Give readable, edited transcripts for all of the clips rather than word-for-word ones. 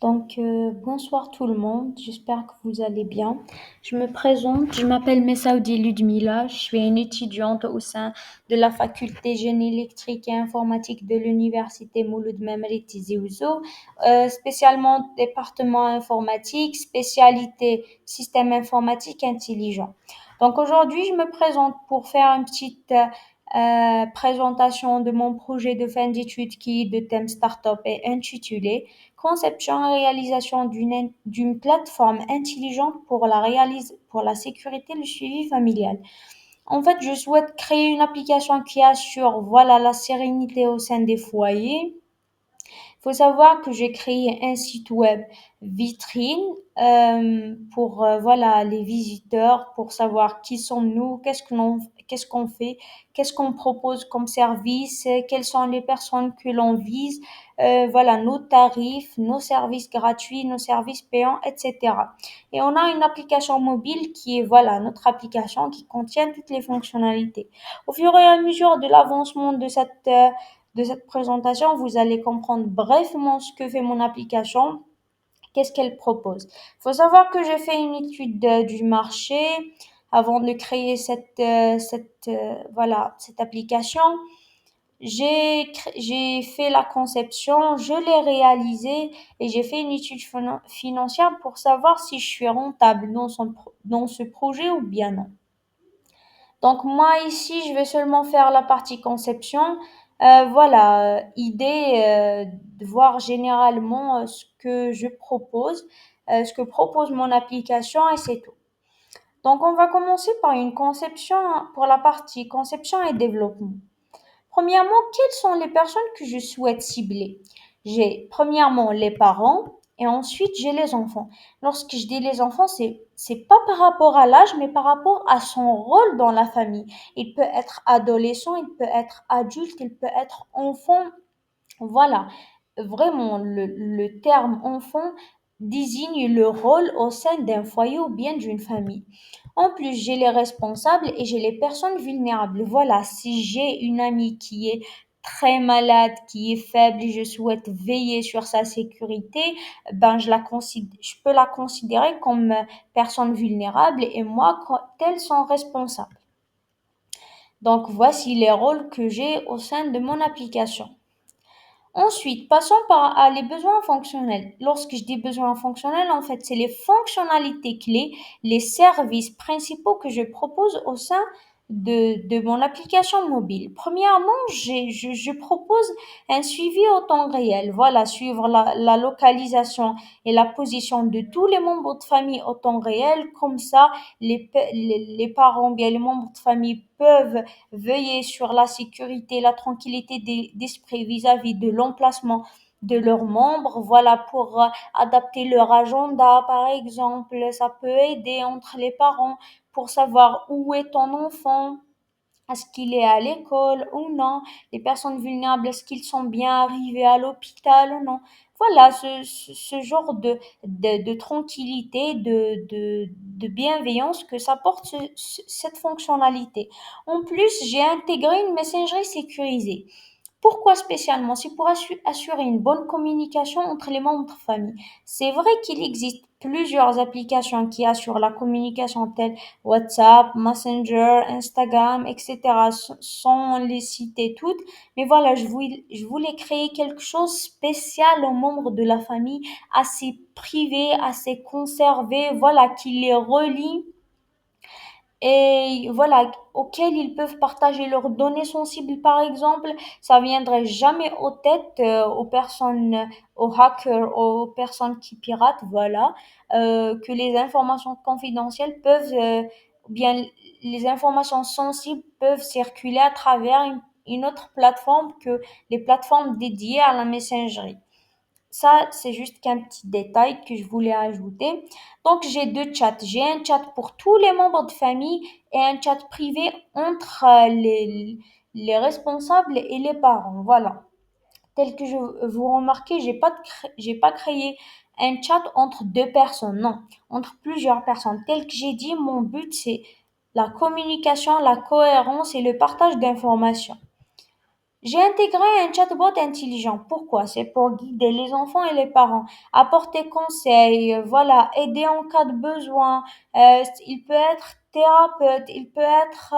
Bonsoir tout le monde, j'espère que vous allez bien. Je me présente, je m'appelle Messaoudi Ludmila, je suis une étudiante au sein de la faculté génie électrique et informatique de l'université Mouloud Memri Tizi Ouzou, spécialement département informatique, spécialité système informatique intelligent. Donc aujourd'hui, je me présente pour faire une petite présentation de mon projet de fin d'études qui est de thème startup et intitulé conception et réalisation d'une plateforme intelligente pour la sécurité et le suivi familial. En fait, je souhaite créer une application qui assure, voilà, la sérénité au sein des foyers. Il faut savoir que j'ai créé un site web vitrine pour voilà les visiteurs pour savoir qui sommes-nous, qu'est-ce qu'on fait, qu'est-ce qu'on propose comme service, quelles sont les personnes que l'on vise, voilà nos tarifs, nos services gratuits, nos services payants, etc. Et on a une application mobile qui est voilà notre application qui contient toutes les fonctionnalités. Au fur et à mesure de l'avancement de cette présentation, vous allez comprendre brièvement ce que fait mon application, qu'est-ce qu'elle propose. Il faut savoir que j'ai fait une étude du marché avant de créer cette application. J'ai fait la conception, je l'ai réalisée et j'ai fait une étude financière pour savoir si je suis rentable dans ce projet ou bien non. Donc moi ici, je vais seulement faire la partie conception. Idée de voir généralement ce que je propose, ce que propose mon application et c'est tout. Donc on va commencer par une conception pour la partie conception et développement. Premièrement, quelles sont les personnes que je souhaite cibler? J'ai premièrement les parents et ensuite j'ai les enfants. Lorsque je dis les enfants, c'est pas par rapport à l'âge, mais par rapport à son rôle dans la famille. Il peut être adolescent, il peut être adulte, il peut être enfant. Voilà, vraiment, le terme enfant désigne le rôle au sein d'un foyer ou bien d'une famille. En plus, j'ai les responsables et j'ai les personnes vulnérables. Voilà, si j'ai une amie qui est très malade, qui est faible et je souhaite veiller sur sa sécurité, ben je peux la considérer comme personne vulnérable et moi, tels sont responsables. Donc, voici les rôles que j'ai au sein de mon application. Ensuite, passons à les besoins fonctionnels. Lorsque je dis besoins fonctionnels, en fait, c'est les fonctionnalités clés, les services principaux que je propose au sein de mon application mobile. Premièrement, je propose un suivi au temps réel. Voilà, suivre la localisation et la position de tous les membres de famille au temps réel. Comme ça, les parents, bien les membres de famille peuvent veiller sur la sécurité et la tranquillité d'esprit vis-à-vis de l'emplacement de leurs membres. Voilà, pour adapter leur agenda, par exemple. Ça peut aider entre les parents pour savoir où est ton enfant. Est-ce qu'il est à l'école ou non? Les personnes vulnérables, est-ce qu'ils sont bien arrivés à l'hôpital ou non? Voilà, ce genre de tranquillité, de bienveillance que ça porte cette fonctionnalité. En plus, j'ai intégré une messagerie sécurisée. Pourquoi spécialement? C'est pour assurer une bonne communication entre les membres de famille. C'est vrai qu'il existe plusieurs applications qui assurent la communication telles WhatsApp, Messenger, Instagram, etc. sans les citer toutes. Mais voilà, je voulais créer quelque chose de spécial aux membres de la famille, assez privé, assez conservé, voilà, qui les relie et voilà, auxquels ils peuvent partager leurs données sensibles, par exemple, ça viendrait jamais aux têtes aux personnes, aux hackers, aux personnes qui piratent, voilà, que les informations confidentielles peuvent, ou bien les informations sensibles peuvent circuler à travers une autre plateforme que les plateformes dédiées à la messagerie. Ça, c'est juste qu'un petit détail que je voulais ajouter. Donc, j'ai deux chats. J'ai un chat pour tous les membres de famille et un chat privé entre les responsables et les parents. Voilà. Tel que vous remarquez, j'ai pas créé un chat entre deux personnes. Non, entre plusieurs personnes. Tel que j'ai dit, mon but, c'est la communication, la cohérence et le partage d'informations. J'ai intégré un chatbot intelligent. Pourquoi? C'est pour guider les enfants et les parents, apporter conseils, voilà, aider en cas de besoin. Il peut être thérapeute, il peut être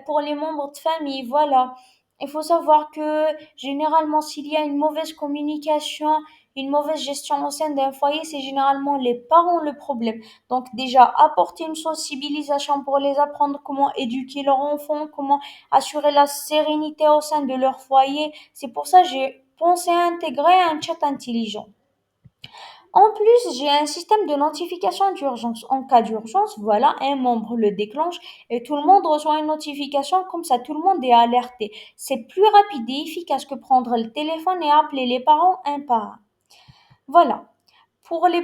pour les membres de famille, voilà. Il faut savoir que généralement, s'il y a une mauvaise communication, une mauvaise gestion au sein d'un foyer, c'est généralement les parents le problème. Donc déjà, apporter une sensibilisation pour les apprendre comment éduquer leur enfant, comment assurer la sérénité au sein de leur foyer. C'est pour ça que j'ai pensé à intégrer un chat intelligent. En plus, j'ai un système de notification d'urgence. En cas d'urgence, voilà, un membre le déclenche et tout le monde reçoit une notification, comme ça tout le monde est alerté. C'est plus rapide et efficace que prendre le téléphone et appeler les parents un par un. Voilà. Pour les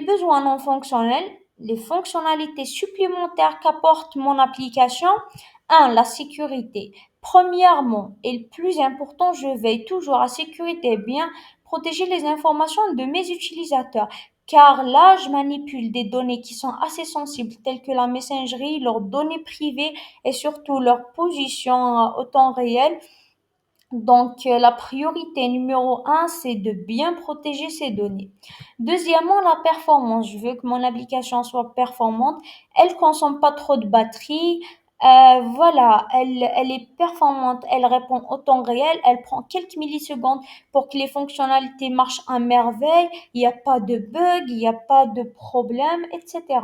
besoins non fonctionnels, les fonctionnalités supplémentaires qu'apporte mon application, un, la sécurité. Premièrement, et le plus important, je veille toujours à sécurité, bien protéger les informations de mes utilisateurs. Car là, je manipule des données qui sont assez sensibles, telles que la messagerie, leurs données privées et surtout leur position au temps réel. Donc, la priorité numéro un, c'est de bien protéger ces données. Deuxièmement, la performance. Je veux que mon application soit performante. Elle consomme pas trop de batterie. Voilà, elle est performante. Elle répond au temps réel. Elle prend quelques millisecondes pour que les fonctionnalités marchent à merveille. Il n'y a pas de bug, il n'y a pas de problème, etc.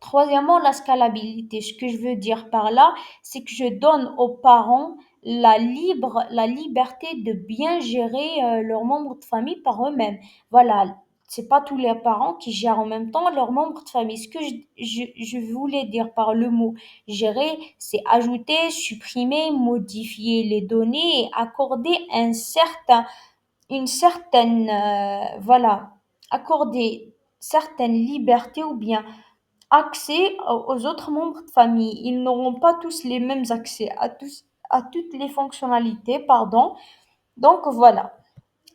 Troisièmement, la scalabilité. Ce que je veux dire par là, c'est que je donne aux parents la liberté de bien gérer leurs membres de famille par eux-mêmes. Voilà, c'est pas tous les parents qui gèrent en même temps leurs membres de famille. Ce que je voulais dire par le mot gérer, c'est ajouter, supprimer, modifier les données et accorder une certaine, voilà, accorder certaines libertés ou bien accès aux autres membres de famille. Ils n'auront pas tous les mêmes accès à toutes les fonctionnalités, pardon. Donc voilà.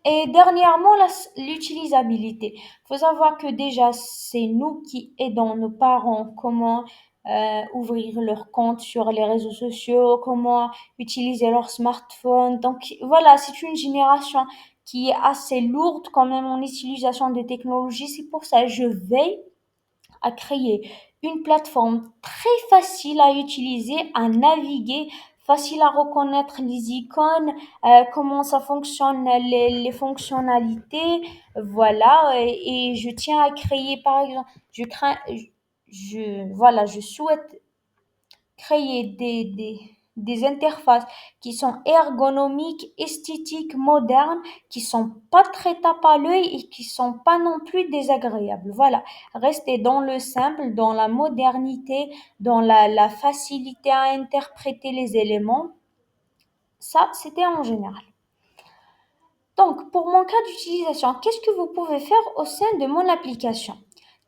Et dernièrement, l'utilisabilité. Il faut savoir que déjà, c'est nous qui aidons nos parents comment ouvrir leur compte sur les réseaux sociaux, comment utiliser leur smartphone. Donc voilà, c'est une génération qui est assez lourde quand même en utilisation des technologies. C'est pour ça que je veille à créer une plateforme très facile à utiliser, à naviguer, facile à reconnaître les icônes, comment ça fonctionne, les fonctionnalités, voilà. Et je tiens à créer, par exemple, voilà, je souhaite créer des interfaces qui sont ergonomiques, esthétiques, modernes, qui sont pas très tape à l'œil et qui sont pas non plus désagréables. Voilà. Rester dans le simple, dans la modernité, dans la facilité à interpréter les éléments. Ça, c'était en général. Donc, pour mon cas d'utilisation, qu'est-ce que vous pouvez faire au sein de mon application?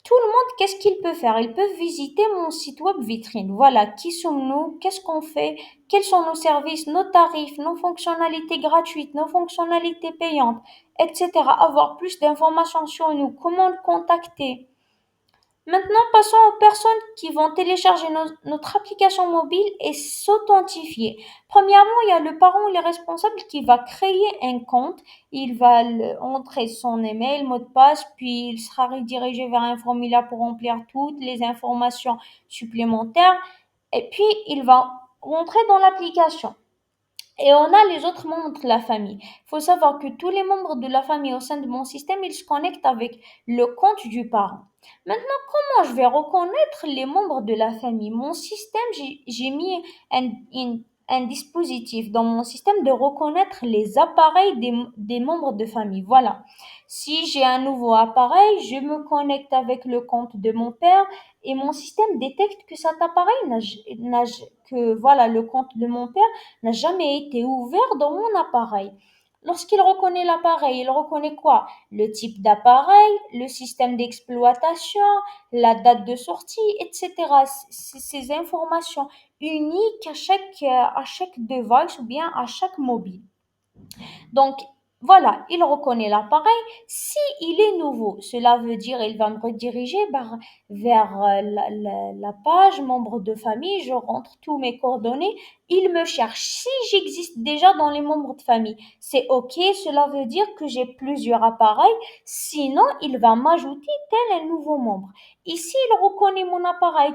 Tout le monde, qu'est-ce qu'il peut faire? Ils peuvent visiter mon site web vitrine. Voilà, qui sommes-nous? Qu'est-ce qu'on fait? Quels sont nos services, nos tarifs, nos fonctionnalités gratuites, nos fonctionnalités payantes, etc. Avoir plus d'informations sur nous, comment le contacter. Maintenant, passons aux personnes qui vont télécharger notre application mobile et s'authentifier. Premièrement, il y a le parent ou le responsable qui va créer un compte. Il va entrer son email, mot de passe, puis il sera redirigé vers un formulaire pour remplir toutes les informations supplémentaires. Et puis, il va rentrer dans l'application. Et on a les autres membres de la famille. Il faut savoir que tous les membres de la famille au sein de mon système, ils se connectent avec le compte du parent. Maintenant, comment je vais reconnaître les membres de la famille? Mon système, j'ai mis un dispositif dans mon système de reconnaître les appareils des membres de famille. Voilà. Si j'ai un nouveau appareil, je me connecte avec le compte de mon père et mon système détecte que cet appareil que voilà, le compte de mon père n'a jamais été ouvert dans mon appareil. Lorsqu'il reconnaît l'appareil, il reconnaît quoi? Le type d'appareil, le système d'exploitation, la date de sortie, etc. Ces informations uniques à chaque device ou bien à chaque mobile. Donc, Voilà, il reconnaît l'appareil. Si il est nouveau, cela veut dire il va me rediriger vers la page membre de famille. Je rentre tous mes coordonnées. Il me cherche. Si j'existe déjà dans les membres de famille, c'est OK. Cela veut dire que j'ai plusieurs appareils. Sinon, il va m'ajouter tel un nouveau membre. Ici, il reconnaît mon appareil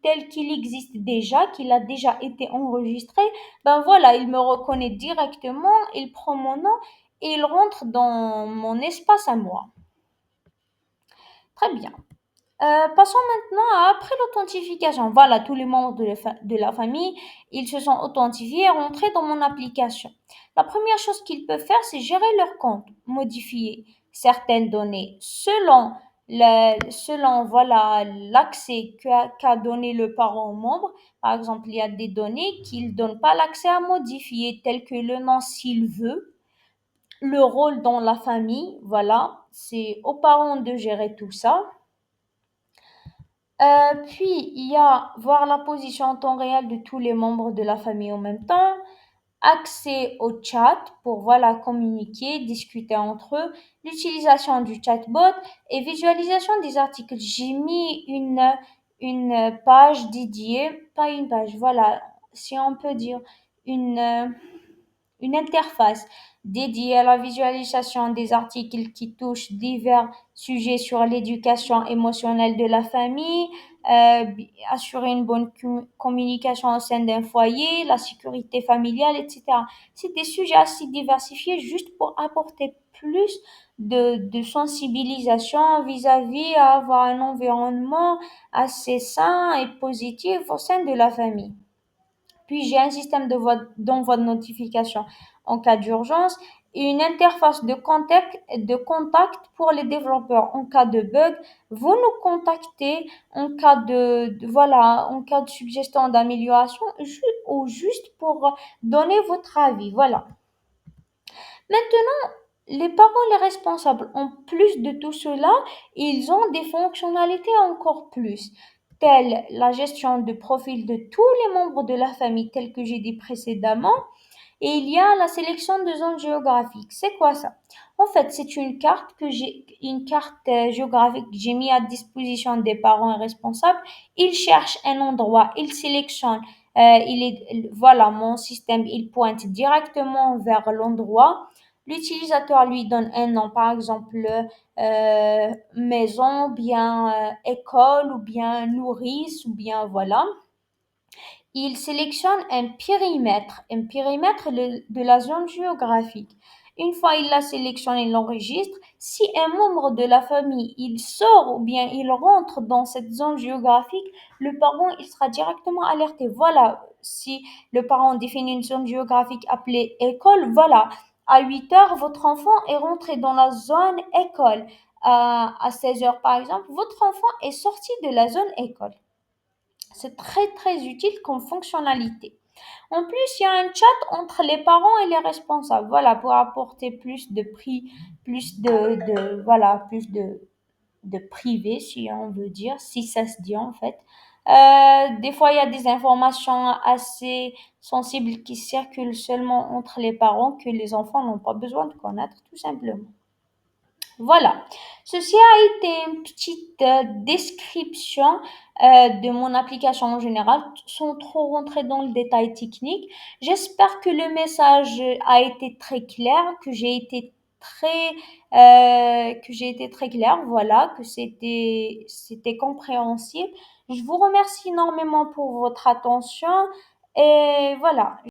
tel qu'il existe déjà, qu'il a déjà été enregistré, ben voilà, il me reconnaît directement, il prend mon nom et il rentre dans mon espace à moi. Très bien. Passons maintenant à après l'authentification. Voilà, tous les membres de la famille, ils se sont authentifiés et rentrés dans mon application. La première chose qu'ils peuvent faire, c'est gérer leur compte, modifier certaines données selon voilà l'accès qu'a donné le parent au membre. Par exemple, il y a des données qu'il ne donne pas l'accès à modifier, telles que le nom s'il veut, le rôle dans la famille. Voilà, c'est aux parents de gérer tout ça. Puis, il y a voir la position en temps réel de tous les membres de la famille en même temps, accès au chat pour voilà communiquer, discuter entre eux, l'utilisation du chatbot et visualisation des articles. J'ai mis une page dédiée, pas une page, voilà, si on peut dire une une interface dédiée à la visualisation des articles qui touchent divers sujets sur l'éducation émotionnelle de la famille, assurer une bonne communication au sein d'un foyer, la sécurité familiale, etc. C'est des sujets assez diversifiés juste pour apporter plus de sensibilisation vis-à-vis à avoir un environnement assez sain et positif au sein de la famille. Puis j'ai un système d'envoi de notification en cas d'urgence et une interface de contact pour les développeurs en cas de bug. Vous nous contactez en cas voilà, en cas de suggestion d'amélioration ou juste pour donner votre avis. Voilà. Maintenant, les parents, les responsables, en plus de tout cela, ils ont des fonctionnalités encore plus, telles la gestion de profil de tous les membres de la famille, tels que j'ai dit précédemment, et il y a la sélection de zones géographiques. C'est quoi ça? En fait, c'est une carte géographique que j'ai mis à disposition des parents et responsables. Ils cherchent un endroit, ils sélectionnent. Voilà, mon système, il pointe directement vers l'endroit. L'utilisateur lui donne un nom, par exemple, maison, bien école, ou bien nourrice, ou bien voilà. Il sélectionne un périmètre de la zone géographique. Une fois il l'a sélectionné, il l'enregistre. Si un membre de la famille, il sort ou bien il rentre dans cette zone géographique, le parent, il sera directement alerté. Voilà, si le parent définit une zone géographique appelée école, voilà, à 8 heures, votre enfant est rentré dans la zone école. À 16 heures, par exemple, votre enfant est sorti de la zone école. C'est très très utile comme fonctionnalité. En plus, il y a un chat entre les parents et les responsables. Voilà, pour apporter plus de prix, voilà, plus de privé, si on veut dire, si ça se dit en fait. Des fois, il y a des informations assez sensibles qui circulent seulement entre les parents que les enfants n'ont pas besoin de connaître, tout simplement. Voilà, ceci a été une petite description de mon application en général, sans trop rentrer dans le détail technique. J'espère que le message a été très clair, que j'ai été très clair, voilà, que c'était compréhensible. Je vous remercie énormément pour votre attention et voilà.